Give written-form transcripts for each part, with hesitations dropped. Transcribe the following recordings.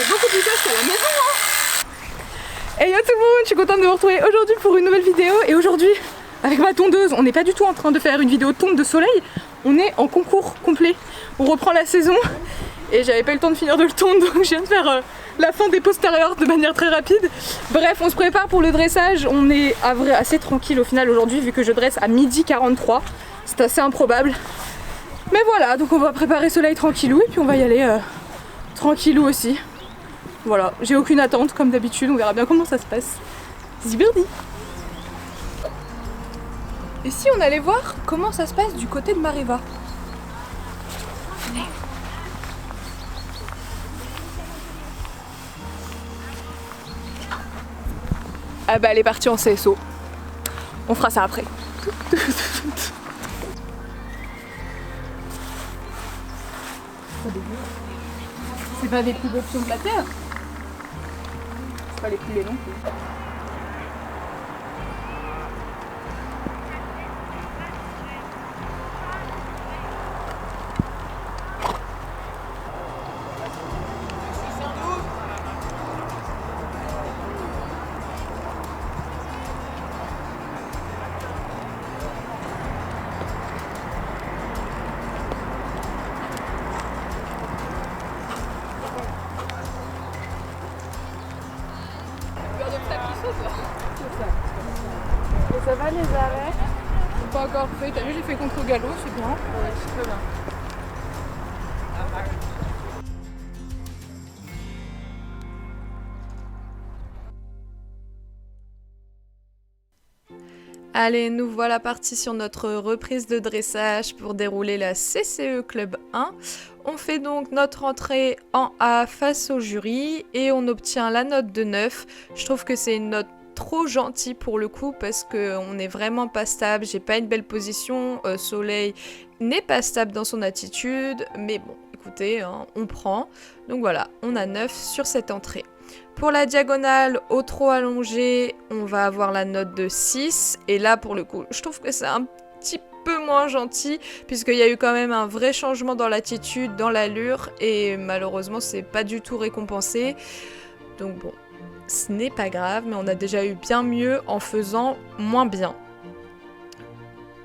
fait beaucoup plus chaud que la maison, hein. Hey yo tout le monde, je suis contente de vous retrouver aujourd'hui pour une nouvelle vidéo. Et aujourd'hui, avec ma tondeuse, on n'est pas du tout en train de faire une vidéo tonde de soleil. On est en concours complet. On reprend la saison. Et j'avais pas eu le temps de finir de le tondre, donc je viens de faire la fin des postérieurs de manière très rapide. Bref, on se prépare pour le dressage. On est assez tranquille au final aujourd'hui, vu que je dresse à 12h43. C'est assez improbable. Mais voilà, donc on va préparer soleil tranquillou et puis on va y aller tranquillou aussi. Voilà, j'ai aucune attente comme d'habitude, on verra bien comment ça se passe. Ziberdi. Et si on allait voir comment ça se passe du côté de Mareva? Venez. Ah bah elle est partie en CSO. On fera ça après. C'est pas des plus beaux pions de la terre. C'est pas les plus laids non plus. Et ça va les arrêts? Pas encore fait, t'as vu j'ai fait contre galop, c'est bien. Ouais, c'est très bien. Allez, nous voilà partis sur notre reprise de dressage pour dérouler la CCE Club 1. On fait donc notre entrée en A face au jury et on obtient la note de 9. Je trouve que c'est une note trop gentille pour le coup parce qu'on n'est vraiment pas stable, j'ai pas une belle position, Soleil n'est pas stable dans son attitude, mais bon, écoutez, hein, on prend. Donc voilà, on a 9 sur cette entrée. Pour la diagonale au trot allongé, on va avoir la note de 6. Et là, pour le coup, je trouve que c'est un petit peu moins gentil, puisqu'il y a eu quand même un vrai changement dans l'attitude, dans l'allure, et malheureusement, c'est pas du tout récompensé. Donc bon, ce n'est pas grave, mais on a déjà eu bien mieux en faisant moins bien.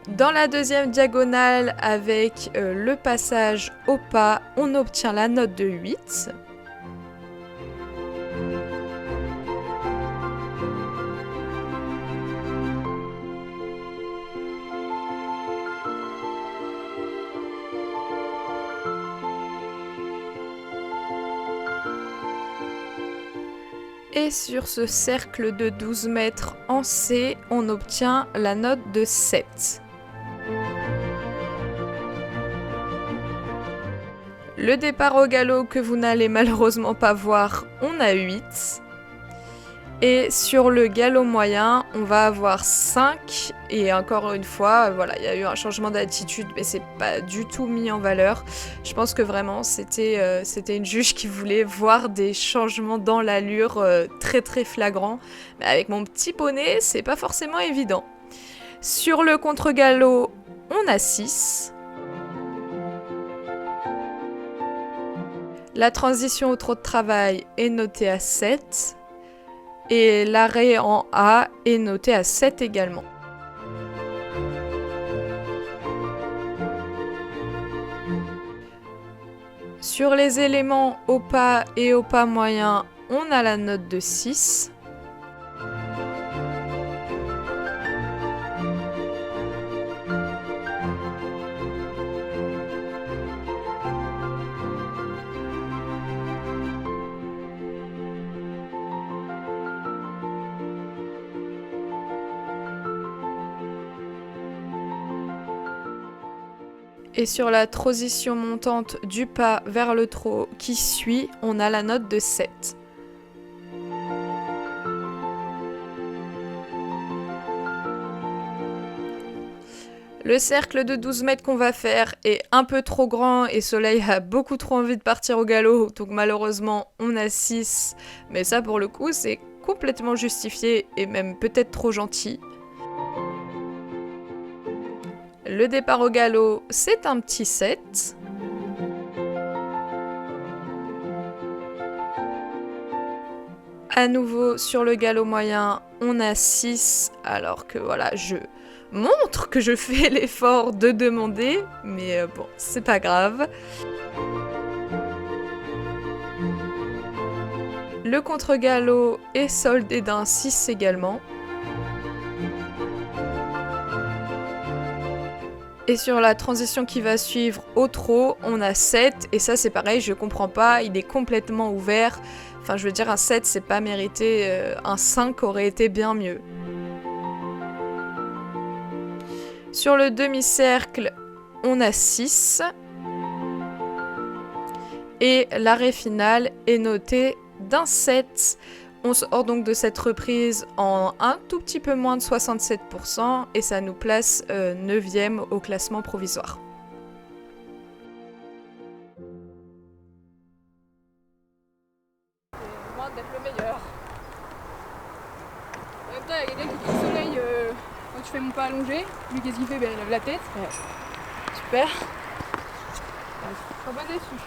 Dans la deuxième diagonale, avec le passage au pas, on obtient la note de 8. Et sur ce cercle de 12 mètres en C, on obtient la note de 7. Le départ au galop que vous n'allez malheureusement pas voir, on a 8. Et sur le galop moyen, on va avoir 5. Et encore une fois, voilà, il y a eu un changement d'attitude, mais c'est pas du tout mis en valeur. Je pense que vraiment, c'était une juge qui voulait voir des changements dans l'allure très très flagrants. Mais avec mon petit bonnet, c'est pas forcément évident. Sur le contre-galop, on a 6. La transition au trot de travail est notée à 7. Et l'arrêt en A est noté à 7 également. Sur les éléments au pas et au pas moyen, on a la note de 6. Et sur la transition montante du pas vers le trot qui suit, on a la note de 7. Le cercle de 12 mètres qu'on va faire est un peu trop grand et Soleil a beaucoup trop envie de partir au galop, donc malheureusement on a 6. Mais ça pour le coup c'est complètement justifié et même peut-être trop gentil. Le départ au galop, c'est un petit 7. À nouveau, sur le galop moyen, on a 6, alors que voilà, je montre que je fais l'effort de demander, mais bon, c'est pas grave. Le contre-galop est soldé d'un 6 également. Et sur la transition qui va suivre au trot, on a 7, et ça c'est pareil, je comprends pas, il est complètement ouvert. Enfin, je veux dire, un 7, c'est pas mérité, un 5 aurait été bien mieux. Sur le demi-cercle, on a 6. Et l'arrêt final est noté d'un 7. On sort donc de cette reprise en un tout petit peu moins de 67% et ça nous place 9e au classement provisoire. C'est loin d'être le meilleur. En même temps, il y a quelqu'un qui dit le soleil quand tu fais mon pas allongé. Lui, qu'est-ce qu'il fait? Ben, il lève la tête. Super. Je suis pas déçue.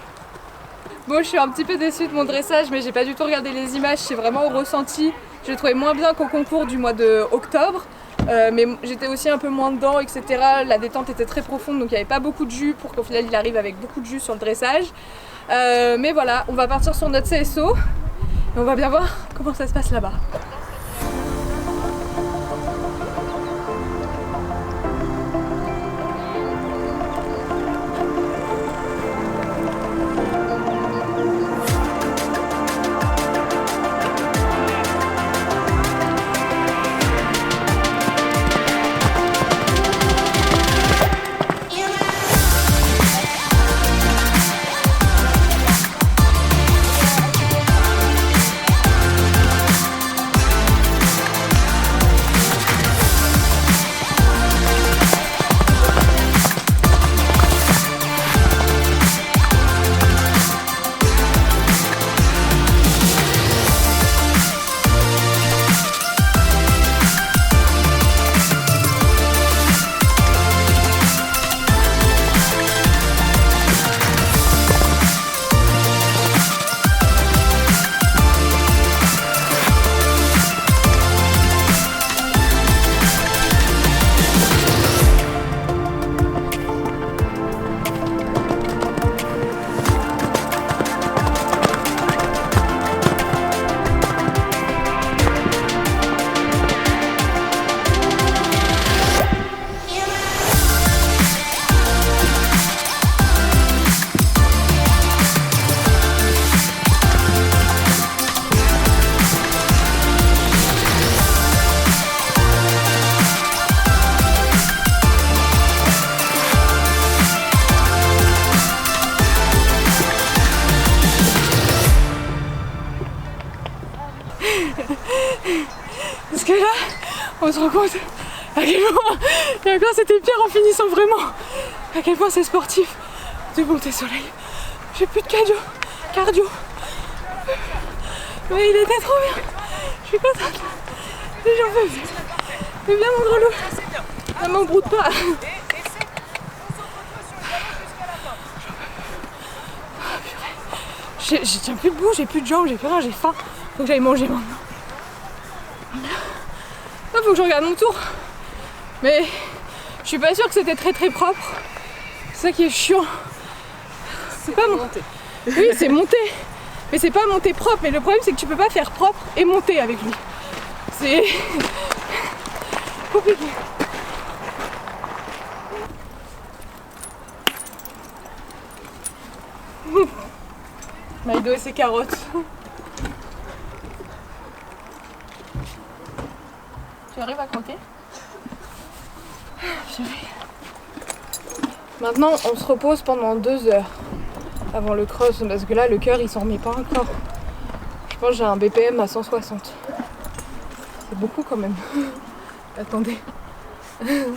Bon, je suis un petit peu déçue de mon dressage, mais j'ai pas du tout regardé les images, c'est vraiment au ressenti. Je l'ai trouvé moins bien qu'au concours du mois d'octobre, mais j'étais aussi un peu moins dedans, etc. La détente était très profonde, donc il n'y avait pas beaucoup de jus pour qu'au final il arrive avec beaucoup de jus sur le dressage. Mais voilà, on va partir sur notre CSO et on va bien voir comment ça se passe là-bas. Parce que là, on se rend compte à quel point c'était pire en finissant vraiment. À quel point c'est sportif de monter soleil. J'ai plus de cardio. Mais il était trop bien. Je suis contente. Et j'en veux plus. C'est bien mon gros loup. Ça m'embroute pas. Je tiens plus debout, j'ai plus de jambes, j'ai plus rien, j'ai faim. Faut que j'aille manger maintenant. Là, faut que je regarde mon tour. Mais je suis pas sûre que c'était très propre. C'est ça qui est chiant. C'est pas monter. Oui, c'est monter. Mais c'est pas monter propre. Mais le problème, c'est que tu peux pas faire propre et monter avec lui. C'est compliqué. Maïdo et ses carottes. Tu arrives à croquer? Maintenant, on se repose pendant 2 heures avant le cross, parce que là, le cœur, il s'en remet pas encore. Je pense que j'ai un BPM à 160. C'est beaucoup quand même. Attendez.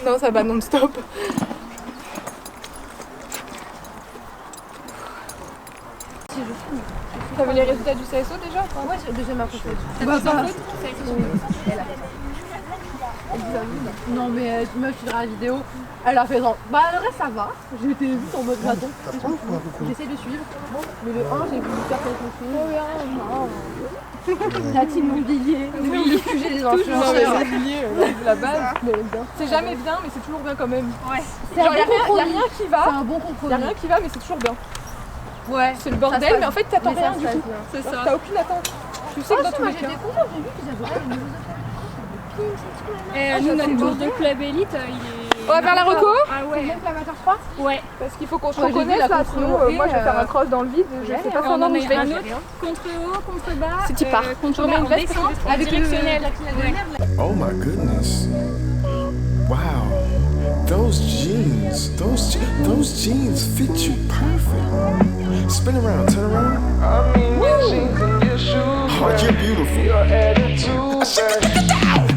Non, ça va non-stop. T'as vu les résultats du CSO déjà? Ouais, j'ai deuxième après. Bah, Non mais meuf, tu verras la vidéo. Elle a fait genre, bah le reste ça va. J'ai été vite en mode graton. J'essaie de suivre. Mais le 1, j'ai voulu faire quelque chose. Oh la team mobilier, le sujet des influenceurs. La base, c'est jamais bien, mais c'est toujours bien quand même. Ouais. Genre, y a rien qui va. C'est un bon compromis. Y a rien qui va, mais c'est toujours bien. Ouais. C'est le bordel, mais en fait t'attends rien du tout. C'est ça. T'as aucune attente. Tu sais que dans tous les cas. J'étais contente, j'ai vu qu'ils avaient des nouveaux nous, notre bourse de club élite, il est... On va faire la reco. Ah ouais. L'amateur 3. Ouais. Parce qu'il faut qu'on se reconnaisse là, sinon moi je vais faire un cross dans le vide, je sais pas comment je vais. Un autre contre haut, contre bas, c'est type contre bas en descente, avec directionnel. Oh my goodness. Wow. Those jeans fit you perfect. Spin around, turn around. I mean, your jeans and your shoes. Oh, you're beautiful. Your attitude.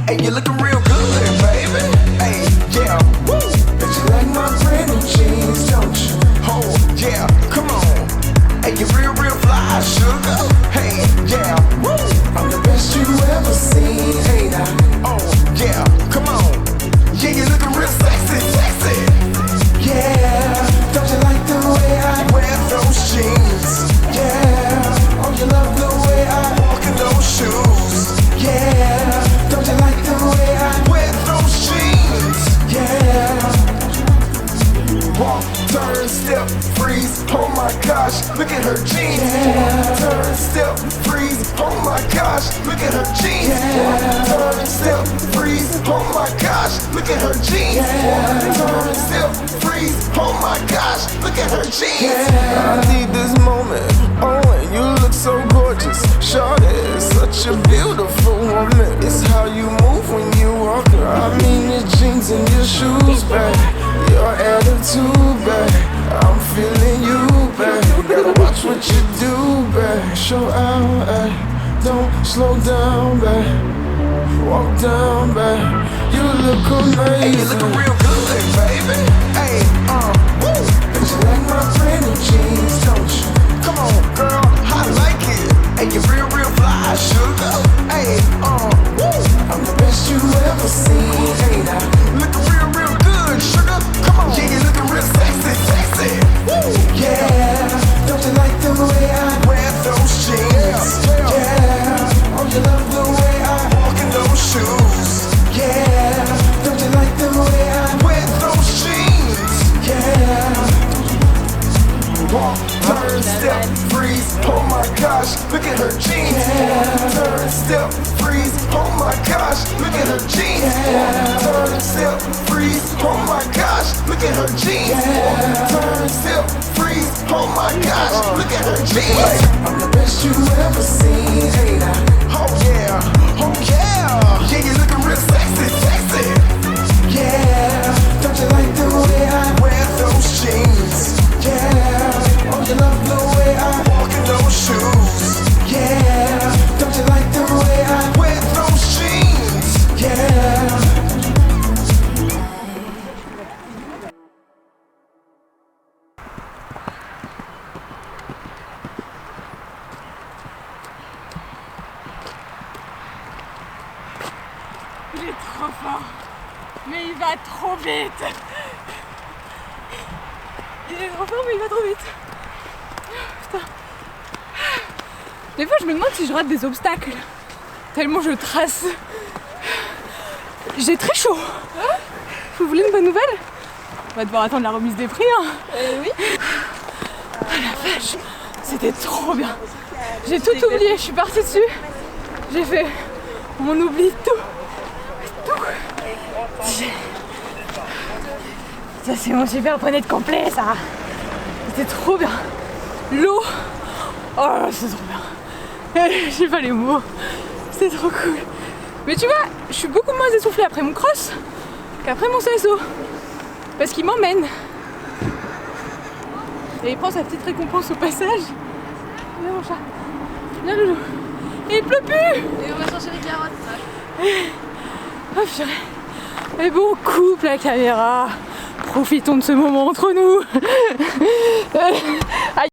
Hey, you're looking real good, baby. Hey, yeah, woo. Bet you like my brand new jeans, don't you? Oh, yeah, come on. Hey, you're real fly, sugar. Hey, yeah, woo. I'm the best you ever seen, ain't I? Oh, yeah, come on. Yeah, you're looking real sexy. Yeah, don't you like the way I wear those jeans? Yeah, oh, you love the way I walk in those shoes. Yeah, don't you like the way I wear those jeans? Yeah. Walk, turn, step, freeze, oh my gosh, look at her jeans. Yeah. Turn, step, freeze, oh my gosh, look at her jeans. Yeah. Turn, step, freeze, oh my gosh, look at her jeans. Yeah. Turn, step, freeze, oh my gosh, look at her jeans. Yeah. I need this moment, oh and you look so gorgeous. Shawty is such a beautiful woman. It's how you move when you walk her. I mean your jeans and your shoes, babe. Your attitude, babe. I'm feeling you, babe. Gotta watch what you do, babe. Show out, ay. Don't slow down, babe. Walk down, babe. You look amazing. Hey, you looking real good, baby. Hey, woo. Bet you like my brand new jeans, don't you? Come on, girl, I like it. Hey, you're real fly, sugar. Hey, woo. I'm the best you ever seen, ain't I? Looking real good, sugar. Come on. Yeah, you're looking real sexy. Woo. Yeah, don't you like the way I wear those jeans? Yeah, oh, you love the way I walk in those shoes. Yeah, don't you like the way I wear those jeans? Yeah. Walk, turn, step, freeze, oh my gosh, look at her jeans. Yeah. Turn, step, freeze, oh my gosh, look at her jeans. Yeah. Turn, step, freeze, oh my gosh, look at her jeans. Yeah. Turn, step, freeze, oh my gosh, look at her jeans. I'm the best you ever seen, ain't I? Oh yeah, yeah, you're looking real sexy. Yeah, don't you like the way I wear those jeans? Yeah, oh, you love the way I walk in those shoes. Yeah, don't you like the way I wear those jeans? Yeah. Il est trop fort. Mais il va trop vite. Il est trop fort, mais il va trop vite. Putain. Des fois, je me demande si je rate des obstacles. Tellement je trace. J'ai très chaud. Vous voulez une bonne nouvelle? On va devoir attendre la remise des prix. Hein. Oui. Oh la vache. C'était trop bien. J'ai tout oublié. Je suis partie dessus. J'ai fait. On oublie tout. Ça c'est mon super poney de complet, ça. C'était trop bien. L'eau. Oh c'est trop bien. J'ai pas les mots. C'était trop cool. Mais tu vois, je suis beaucoup moins essoufflée après mon cross qu'après mon CSO. Parce qu'il m'emmène. Et il prend sa petite récompense au passage. Viens mon chat. Viens loulou. Et il pleut plus. Et on va chercher les carottes. Oh purée. Et bon, on coupe la caméra. Profitons de ce moment entre nous. Aïe.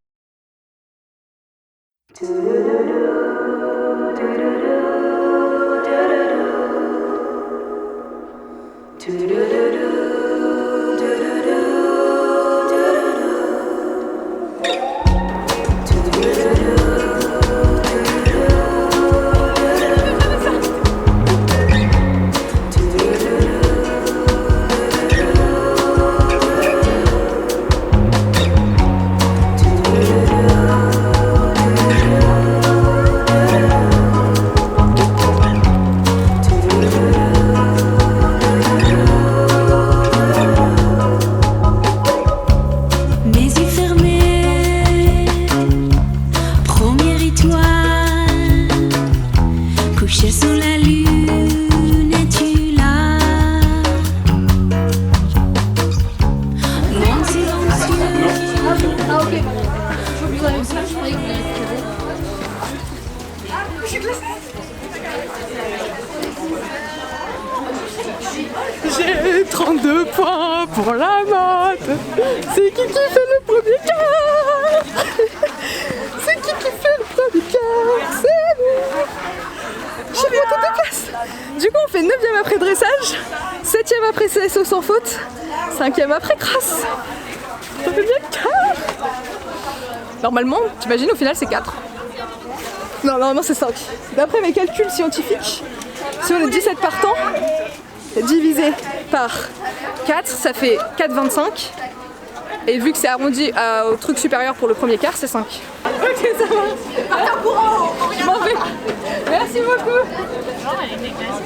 suis classée. J'ai 32 points pour la maths. C'est qui fait le premier quart? C'est qui fait le premier quart? C'est nous. J'ai mis autant de place. Du coup on fait 9ème après dressage, 7ème après CSO sans faute, 5ème après crasse. Ça fait bien 4. Normalement, t'imagines au final c'est 4. Non, normalement c'est 5. D'après mes calculs scientifiques, si on est 17 partants, divisé par 4, ça fait 4,25. Et vu que c'est arrondi au truc supérieur pour le premier quart, c'est 5. Ok, ça va. Je m'en vais. Merci beaucoup.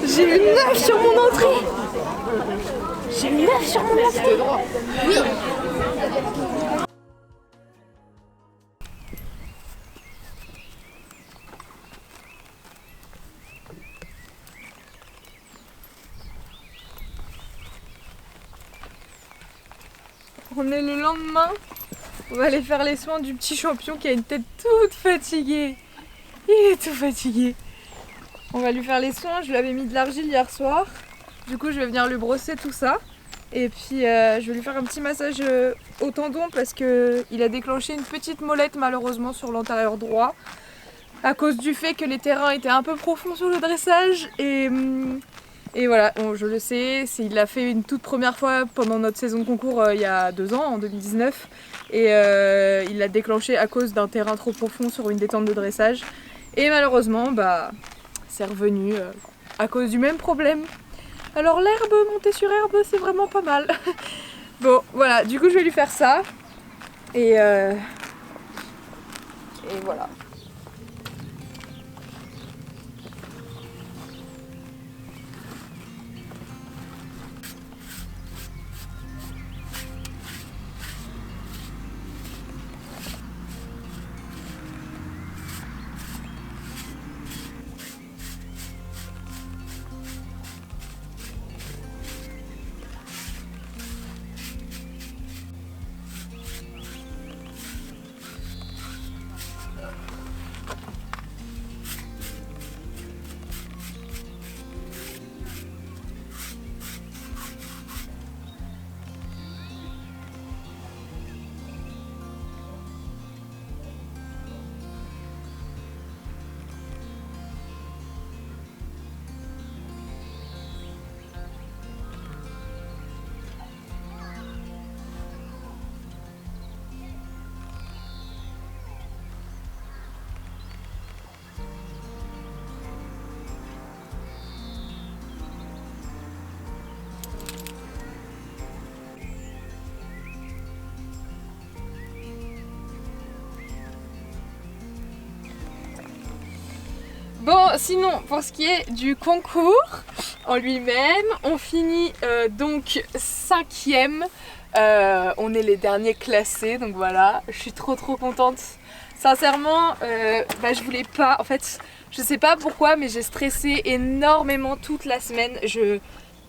J'ai une 9 sur mon entrée. J'ai une 9 sur mon entrée. Oui. On est le lendemain, on va aller faire les soins du petit champion qui a une tête toute fatiguée. Il est tout fatigué. On va lui faire les soins, je lui avais mis de l'argile hier soir. Du coup je vais venir lui brosser tout ça. Et puis je vais lui faire un petit massage au tendon parce qu'il a déclenché une petite mollette malheureusement sur l'antérieur droit. À cause du fait que les terrains étaient un peu profonds sur le dressage. Et voilà, bon, je le sais, il l'a fait une toute première fois pendant notre saison de concours il y a 2 ans, en 2019. Et il l'a déclenché à cause d'un terrain trop profond sur une détente de dressage. Et malheureusement, bah, c'est revenu à cause du même problème. Alors l'herbe, monter sur herbe, c'est vraiment pas mal. Bon, voilà, du coup je vais lui faire ça. Et voilà. Bon, sinon, pour ce qui est du concours en lui-même, on finit donc 5e. On est les derniers classés, donc voilà, je suis trop contente. Sincèrement, je voulais pas, en fait, je sais pas pourquoi, mais j'ai stressé énormément toute la semaine. Je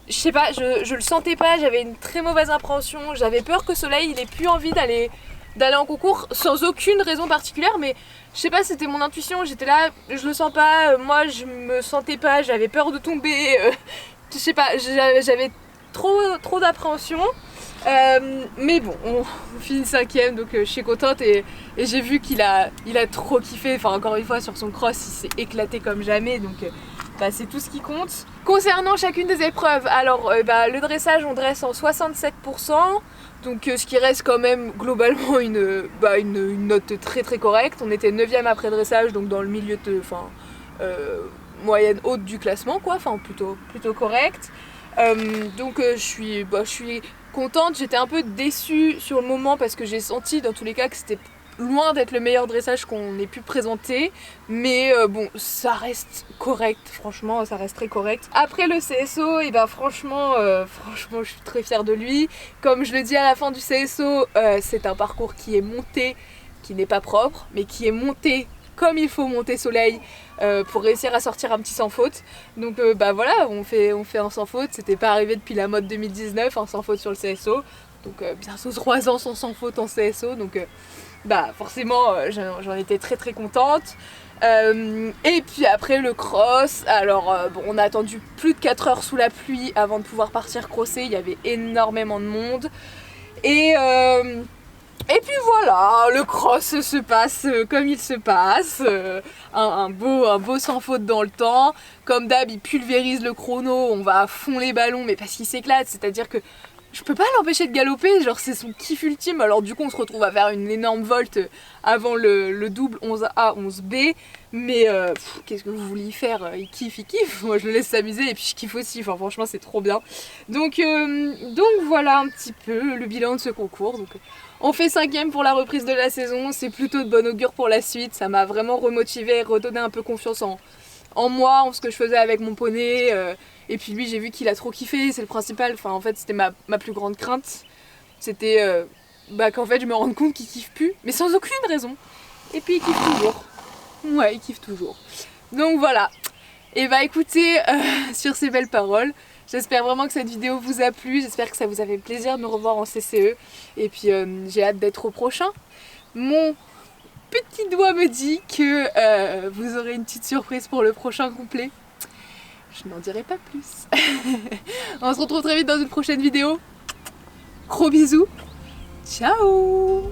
sais pas, je le sentais pas, j'avais une très mauvaise appréhension, j'avais peur que Soleil il ait plus envie d'aller en concours sans aucune raison particulière, mais je sais pas, c'était mon intuition, j'étais là, je le sens pas, moi je me sentais pas, j'avais peur de tomber, je sais pas, j'avais trop d'appréhension. Mais bon, on finit 5e, donc je suis contente et j'ai vu qu'il a trop kiffé, enfin encore une fois sur son cross il s'est éclaté comme jamais, donc c'est tout ce qui compte. Concernant chacune des épreuves, alors le dressage on dresse en 67%, donc ce qui reste quand même globalement une note très correcte. On était 9e après dressage, donc dans le milieu de, moyenne haute du classement quoi, enfin plutôt correct. Donc je suis contente, j'étais un peu déçue sur le moment parce que j'ai senti dans tous les cas que c'était loin d'être le meilleur dressage qu'on ait pu présenter, mais bon, ça reste correct, franchement, ça reste très correct. Après le CSO, et franchement, je suis très fière de lui. Comme je le dis à la fin du CSO, c'est un parcours qui est monté, qui n'est pas propre, mais qui est monté comme il faut monter Soleil pour réussir à sortir un petit sans faute. Donc voilà, on fait un sans faute, c'était pas arrivé depuis la mode 2019, un sans faute sur le CSO. Donc bientôt 3 ans sans faute en CSO, donc forcément j'en étais très contente. Et puis après le cross, alors bon, on a attendu plus de 4 heures sous la pluie avant de pouvoir partir crosser, il y avait énormément de monde. Et puis voilà, le cross se passe comme il se passe, un beau sans faute dans le temps. Comme d'hab, il pulvérise le chrono, on va à fond les ballons, mais parce qu'il s'éclate, c'est-à-dire que je peux pas l'empêcher de galoper, genre c'est son kiff ultime. Alors du coup on se retrouve à faire une énorme volte avant le double 11A, 11B. Mais qu'est-ce que vous vouliez faire, il kiffe, moi je le laisse s'amuser et puis je kiffe aussi, enfin franchement c'est trop bien. Donc voilà un petit peu le bilan de ce concours. Donc, on fait 5ème pour la reprise de la saison, c'est plutôt de bon augure pour la suite, ça m'a vraiment remotivé, redonné un peu confiance en moi, en ce que je faisais avec mon poney. Et puis lui j'ai vu qu'il a trop kiffé, c'est le principal, enfin en fait c'était ma plus grande crainte. C'était qu'en fait je me rende compte qu'il kiffe plus, mais sans aucune raison. Et puis il kiffe toujours. Ouais, il kiffe toujours. Donc voilà. Et bah écoutez, sur ces belles paroles, j'espère vraiment que cette vidéo vous a plu, j'espère que ça vous a fait plaisir de me revoir en CCE. Et puis j'ai hâte d'être au prochain. Mon petit doigt me dit que vous aurez une petite surprise pour le prochain complet. Je n'en dirai pas plus. On se retrouve très vite dans une prochaine vidéo. Gros bisous. Ciao.